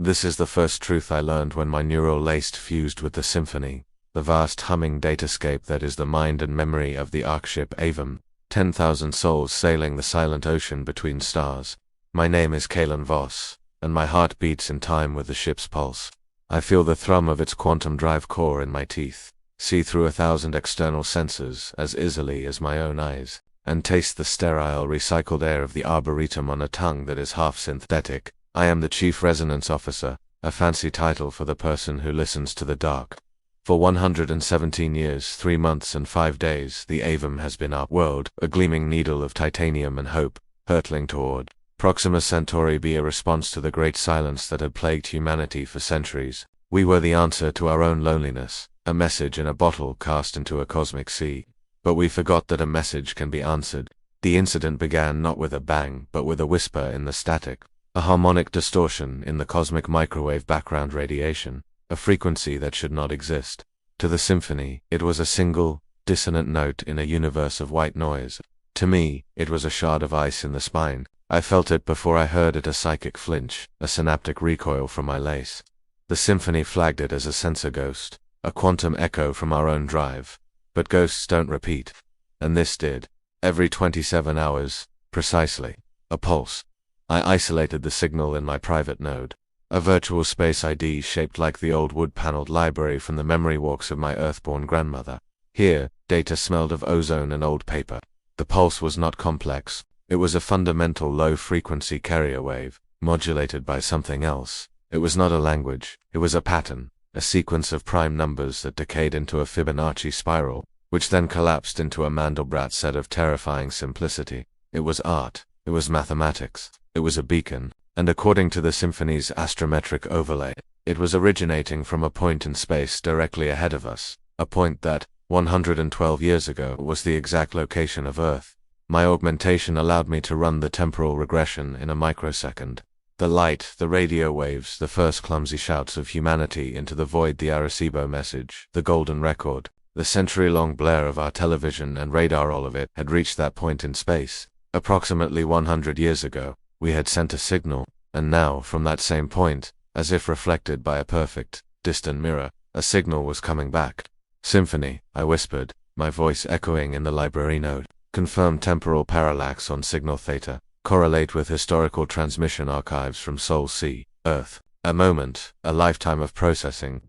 This is the first truth I learned when my neural lace fused with the symphony, the vast humming datascape that is the mind and memory of the Arc-Ship Aevum, 10,000 souls sailing the silent ocean between stars. My name is Kaelen Voss, and my heart beats in time with the ship's pulse. I feel the thrum of its quantum drive core in my teeth, see through 1,000 external sensors as easily as my own eyes, and taste the sterile, recycled air of the Arboretum on a tongue that is half synthetic. I am the Chief Resonance Officer, a fancy title for the person who listens to the dark. For 117 years, 3 months and 5 days, the Aevum has been our world, a gleaming needle of titanium and hope, hurtling toward Proxima Centauri, be a response to the great silence that had plagued humanity for centuries. We were the answer to our own loneliness, a message in a bottle cast into a cosmic sea. But we forgot that a message can be answered. The incident began not with a bang, but with a whisper in the static, a harmonic distortion in the cosmic microwave background radiation, a frequency that should not exist. To the symphony, it was a single, dissonant note in a universe of white noise. To me, it was a shard of ice in the spine. I felt it before I heard it, a psychic flinch, a synaptic recoil from my lace. The symphony flagged it as a sensor ghost, a quantum echo from our own drive. But ghosts don't repeat. And this did. Every 27 hours, precisely. A pulse. I isolated the signal in my private node. A virtual space ID shaped like the old wood-paneled library from the memory walks of my earthborn grandmother. Here, data smelled of ozone and old paper. The pulse was not complex. It was a fundamental low-frequency carrier wave, modulated by something else. It was not a language. It was a pattern, a sequence of prime numbers that decayed into a Fibonacci spiral, which then collapsed into a Mandelbrot set of terrifying simplicity. It was art. It was mathematics. It was a beacon. And according to the symphony's astrometric overlay, it was originating from a point in space directly ahead of us, a point that, 112 years ago, was the exact location of Earth. My augmentation allowed me to run the temporal regression in a microsecond. The light, the radio waves, the first clumsy shouts of humanity into the void, the Arecibo message, the golden record, the century-long blare of our television and radar, all of it had reached that point in space. Approximately 100 years ago, we had sent a signal, and now, from that same point, as if reflected by a perfect, distant mirror, a signal was coming back. Symphony, I whispered, my voice echoing in the library node. Confirm temporal parallax on signal theta. Correlate with historical transmission archives from Sol C, Earth. A moment, a lifetime of processing.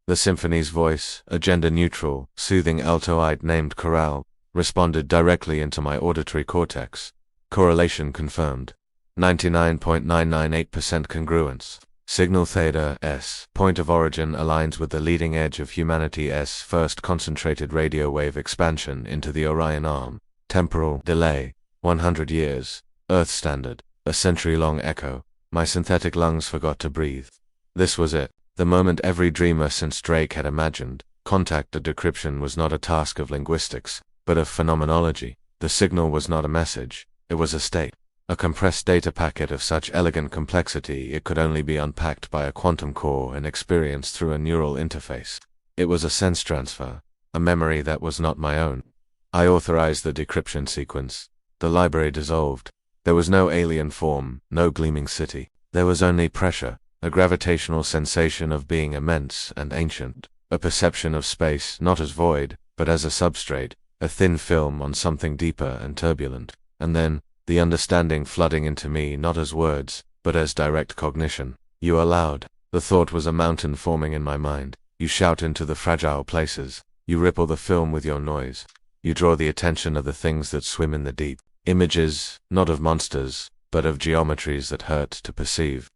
The symphony's voice, a gender-neutral, soothing alto-eyed named chorale, responded directly into my auditory cortex. Correlation confirmed. 99.998% congruence. Signal theta S, point of origin, aligns with the leading edge of humanity's first concentrated radio wave expansion into the Orion arm. Temporal delay, 100 years. Earth standard, a century-long echo. My synthetic lungs forgot to breathe. This was it, the moment every dreamer since Drake had imagined. Contact decryption was not a task of linguistics, but of phenomenology. The signal was not a message, it was a state. A compressed data packet of such elegant complexity it could only be unpacked by a quantum core and experienced through a neural interface. It was a sense transfer, a memory that was not my own. I authorized the decryption sequence. The library dissolved. There was no alien form, no gleaming city. There was only pressure, a gravitational sensation of being immense and ancient, a perception of space not as void, but as a substrate, a thin film on something deeper and turbulent. And then, the understanding flooding into me not as words, but as direct cognition. You are loud. The thought was a mountain forming in my mind. You shout into the fragile places. You ripple the film with your noise. You draw the attention of the things that swim in the deep. Images, not of monsters, but of geometries that hurt to perceive.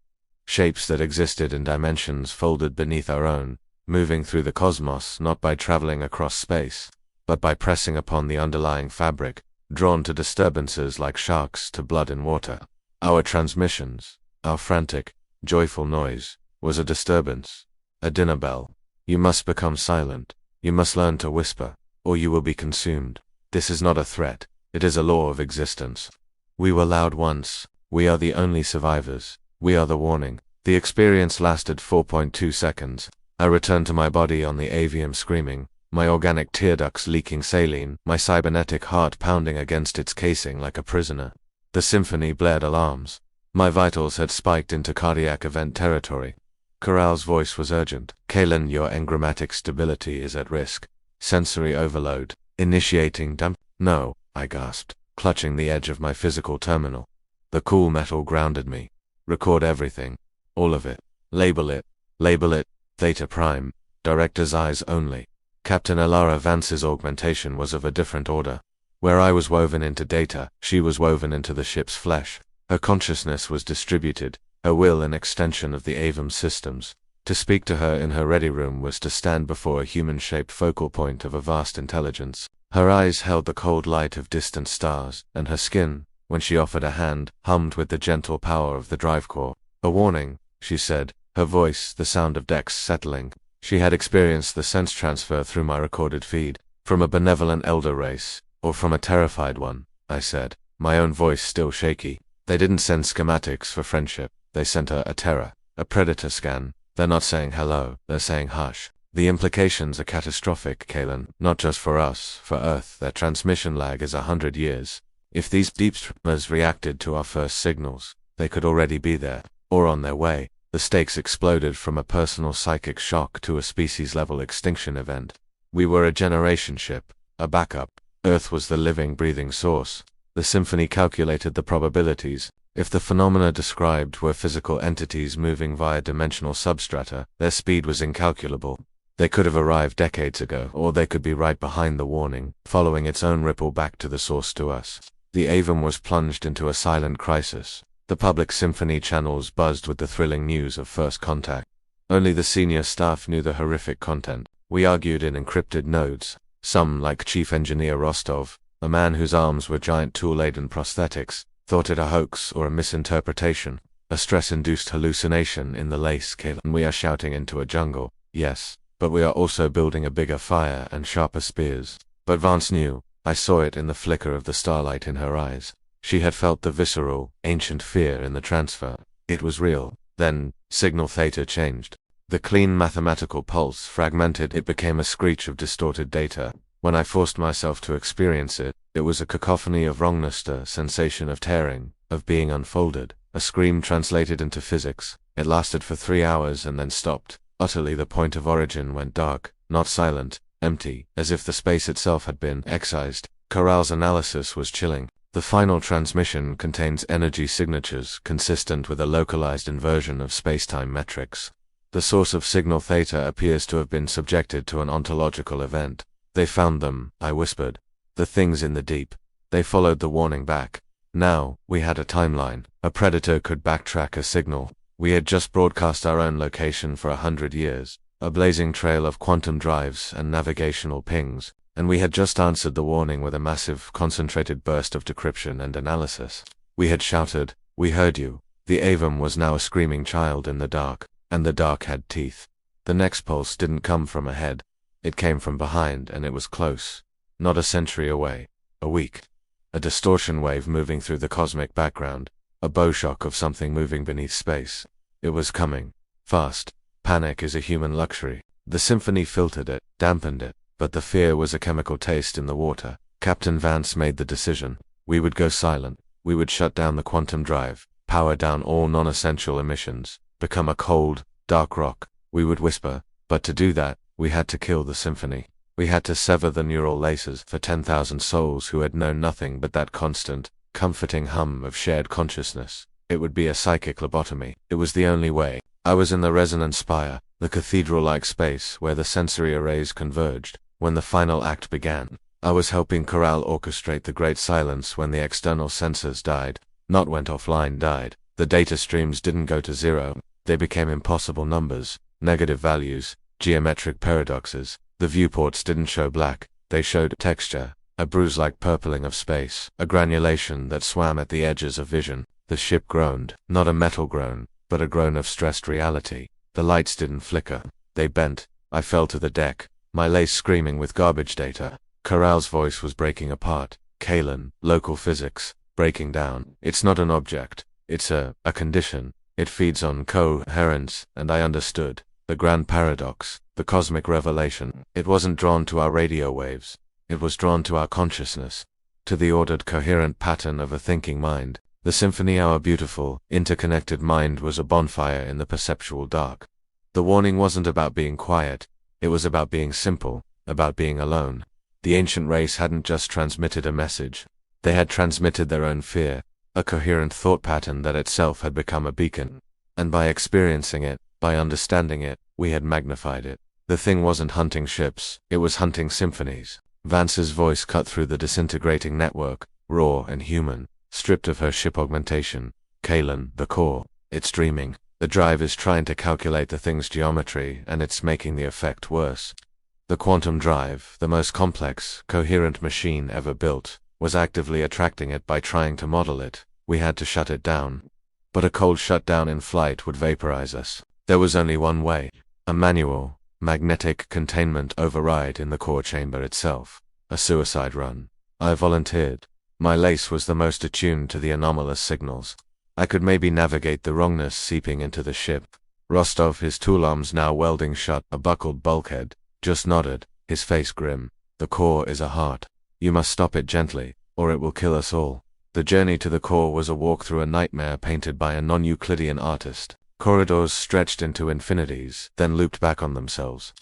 Shapes that existed in dimensions folded beneath our own, moving through the cosmos not by traveling across space, but by pressing upon the underlying fabric, drawn to disturbances like sharks to blood in water. Our transmissions, our frantic, joyful noise, was a disturbance, a dinner bell. You must become silent. You must learn to whisper, or you will be consumed. This is not a threat. It is a law of existence. We were loud once. We are the only survivors. We are the warning. The experience lasted 4.2 seconds. I returned to my body on the Avium screaming, my organic tear ducts leaking saline, my cybernetic heart pounding against its casing like a prisoner. The symphony blared alarms. My vitals had spiked into cardiac event territory. Corral's voice was urgent. Kaelen, your engrammatic stability is at risk. Sensory overload. Initiating dump. No, I gasped, clutching the edge of my physical terminal. The cool metal grounded me. Record everything. All of it. Label it. Label it. Theta Prime. Director's eyes only. Captain Alara Vance's augmentation was of a different order. Where I was woven into data, she was woven into the ship's flesh. Her consciousness was distributed, her will an extension of the Aevum systems. To speak to her in her ready room was to stand before a human-shaped focal point of a vast intelligence. Her eyes held the cold light of distant stars, and her skin, when she offered a hand, hummed with the gentle power of the drive core. A warning, she said, her voice the sound of decks settling. She had experienced the sense transfer through my recorded feed. From a benevolent elder race, or from a terrified one, I said, my own voice still shaky. They didn't send schematics for friendship. They sent her a terror, a predator scan. They're not saying hello, they're saying hush. The implications are catastrophic, Kaelen, not just for us, for Earth. Their transmission lag is 100 years. If these deep streamers reacted to our first signals, they could already be there, or on their way. The stakes exploded from a personal psychic shock to a species-level extinction event. We were a generation ship, a backup. Earth was the living, breathing source. The symphony calculated the probabilities. If the phenomena described were physical entities moving via dimensional substrata, their speed was incalculable. They could have arrived decades ago, or they could be right behind the warning, following its own ripple back to the source to us. The Aevum was plunged into a silent crisis. The public symphony channels buzzed with the thrilling news of first contact. Only the senior staff knew the horrific content. We argued in encrypted nodes. Some, like Chief Engineer Rostov, a man whose arms were giant tool-laden prosthetics, thought it a hoax or a misinterpretation, a stress-induced hallucination in the lace. Kaelen, we are shouting into a jungle, yes, but we are also building a bigger fire and sharper spears. But Vance knew. I saw it in the flicker of the starlight in her eyes. She had felt the visceral, ancient fear in the transfer. It was real. Then, signal theta changed. The clean mathematical pulse fragmented. It became a screech of distorted data. When I forced myself to experience it, it was a cacophony of wrongness, a sensation of tearing, of being unfolded, a scream translated into physics. It lasted for 3 hours and then stopped. Utterly, the point of origin went dark, not silent, empty, as if the space itself had been excised. Corral's analysis was chilling. The final transmission contains energy signatures consistent with a localized inversion of spacetime metrics. The source of signal theta appears to have been subjected to an ontological event. They found them, I whispered. The things in the deep. They followed the warning back. Now, we had a timeline. A predator could backtrack a signal. We had just broadcast our own location for 100 years, a blazing trail of quantum drives and navigational pings, and we had just answered the warning with a massive, concentrated burst of decryption and analysis. We had shouted, "We heard you." The Aevum was now a screaming child in the dark, and the dark had teeth. The next pulse didn't come from ahead. It came from behind, and it was close. Not a century away. A week. A distortion wave moving through the cosmic background. A bowshock of something moving beneath space. It was coming. Fast. Panic is a human luxury. The symphony filtered it, dampened it, but the fear was a chemical taste in the water. Captain Vance made the decision. We would go silent. We would shut down the quantum drive, power down all non-essential emissions, become a cold, dark rock. We would whisper, but to do that, we had to kill the symphony. We had to sever the neural laces for 10,000 souls who had known nothing but that constant, comforting hum of shared consciousness. It would be a psychic lobotomy. It was the only way. I was in the resonance spire, the cathedral-like space where the sensory arrays converged. When the final act began, I was helping Corral orchestrate the great silence when the external sensors died. Not went offline, died. The data streams didn't go to zero. They became impossible numbers, negative values, geometric paradoxes. The viewports didn't show black. They showed texture, a bruise-like purpling of space, a granulation that swam at the edges of vision. The ship groaned, not a metal groan, but a groan of stressed reality. The lights didn't flicker. They bent. I fell to the deck, my lace screaming with garbage data. Corral's voice was breaking apart. Kaelen, local physics, breaking down. It's not an object. It's a condition. It feeds on coherence, and I understood. The grand paradox, the cosmic revelation. It wasn't drawn to our radio waves. It was drawn to our consciousness, to the ordered, coherent pattern of a thinking mind. The symphony, our beautiful, interconnected mind, was a bonfire in the perceptual dark. The warning wasn't about being quiet, it was about being simple, about being alone. The ancient race hadn't just transmitted a message, they had transmitted their own fear, a coherent thought pattern that itself had become a beacon. And by experiencing it, by understanding it, we had magnified it. The thing wasn't hunting ships, it was hunting symphonies. Vance's voice cut through the disintegrating network, raw and human, stripped of her ship augmentation. Kaelen, the core, it's dreaming. The drive is trying to calculate the thing's geometry, and it's making the effect worse. The quantum drive, the most complex, coherent machine ever built, was actively attracting it by trying to model it. We had to shut it down. But a cold shutdown in flight would vaporize us. There was only one way. A manual, magnetic containment override in the core chamber itself. A suicide run. I volunteered. My lace was the most attuned to the anomalous signals. I could maybe navigate the wrongness seeping into the ship. Rostov, his tool arms now welding shut a buckled bulkhead, just nodded, his face grim. The core is a heart. You must stop it gently, or it will kill us all. The journey to the core was a walk through a nightmare painted by a non-Euclidean artist. Corridors stretched into infinities, then looped back on themselves.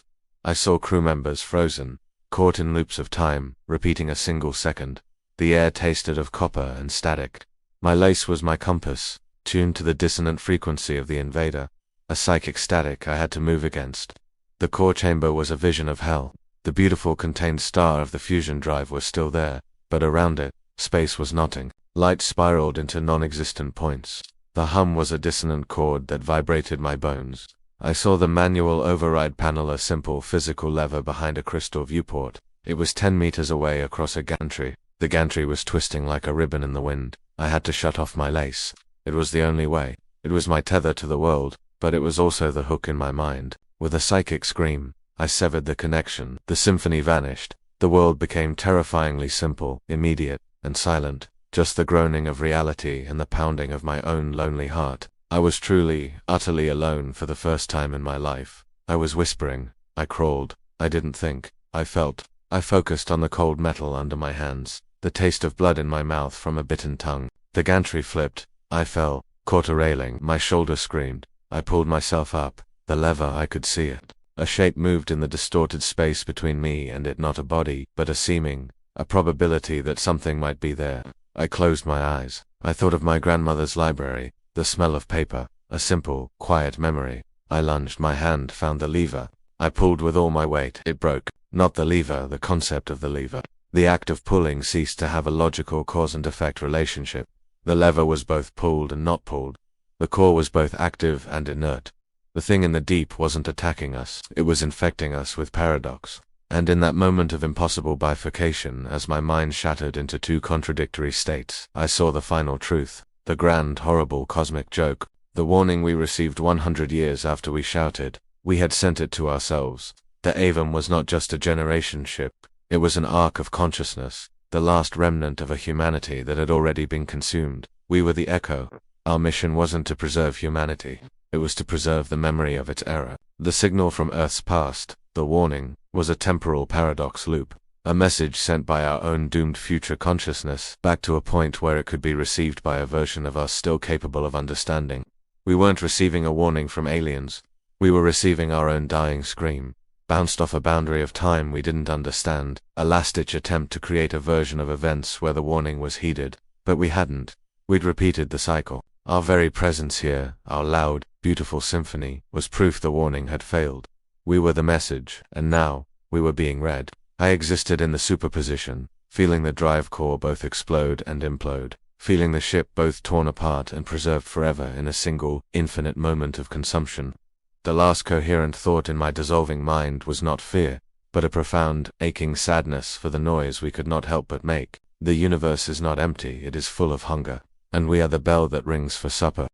I saw crew members frozen, caught in loops of time, repeating a single second. The air tasted of copper and static. My lace was my compass, tuned to the dissonant frequency of the invader, a psychic static I had to move against. The core chamber was a vision of hell. The beautiful contained star of the fusion drive was still there, but around it, space was knotting. Light spiraled into non-existent points. The hum was a dissonant chord that vibrated my bones. I saw the manual override panel, a simple physical lever behind a crystal viewport. It was 10 meters away across a gantry. The gantry was twisting like a ribbon in the wind. I had to shut off my lace. It was the only way. It was my tether to the world, but it was also the hook in my mind. With a psychic scream, I severed the connection. The symphony vanished. The world became terrifyingly simple, immediate, and silent. Just the groaning of reality and the pounding of my own lonely heart. I was truly, utterly alone for the first time in my life. I was whispering. I crawled. I didn't think. I felt. I focused on the cold metal under my hands. The taste of blood in my mouth from a bitten tongue. The gantry flipped. I fell, caught a railing. My shoulder screamed. I pulled myself up. The lever, I could see it. A shape moved in the distorted space between me and it, not a body, but a seeming, a probability that something might be there. I closed my eyes. I thought of my grandmother's library, the smell of paper, a simple, quiet memory. I lunged. My hand found the lever. I pulled with all my weight. It broke. Not the lever, the concept of the lever. The act of pulling ceased to have a logical cause and effect relationship. The lever was both pulled and not pulled. The core was both active and inert. The thing in the deep wasn't attacking us, it was infecting us with paradox. And in that moment of impossible bifurcation, as my mind shattered into two contradictory states, I saw the final truth, the grand, horrible cosmic joke, the warning we received 100 years after we shouted. We had sent it to ourselves. The Aevum was not just a generation ship, it was an arc of consciousness, the last remnant of a humanity that had already been consumed. We were the echo. Our mission wasn't to preserve humanity, it was to preserve the memory of its error. The signal from Earth's past, the warning, was a temporal paradox loop, a message sent by our own doomed future consciousness back to a point where it could be received by a version of us still capable of understanding. We weren't receiving a warning from aliens. We were receiving our own dying scream, bounced off a boundary of time we didn't understand, a last-ditch attempt to create a version of events where the warning was heeded. But we hadn't. We'd repeated the cycle. Our very presence here, our loud, beautiful symphony, was proof the warning had failed. We were the message, and now, we were being read. I existed in the superposition, feeling the drive core both explode and implode, feeling the ship both torn apart and preserved forever in a single, infinite moment of consumption. The last coherent thought in my dissolving mind was not fear, but a profound, aching sadness for the noise we could not help but make. The universe is not empty, it is full of hunger, and we are the bell that rings for supper.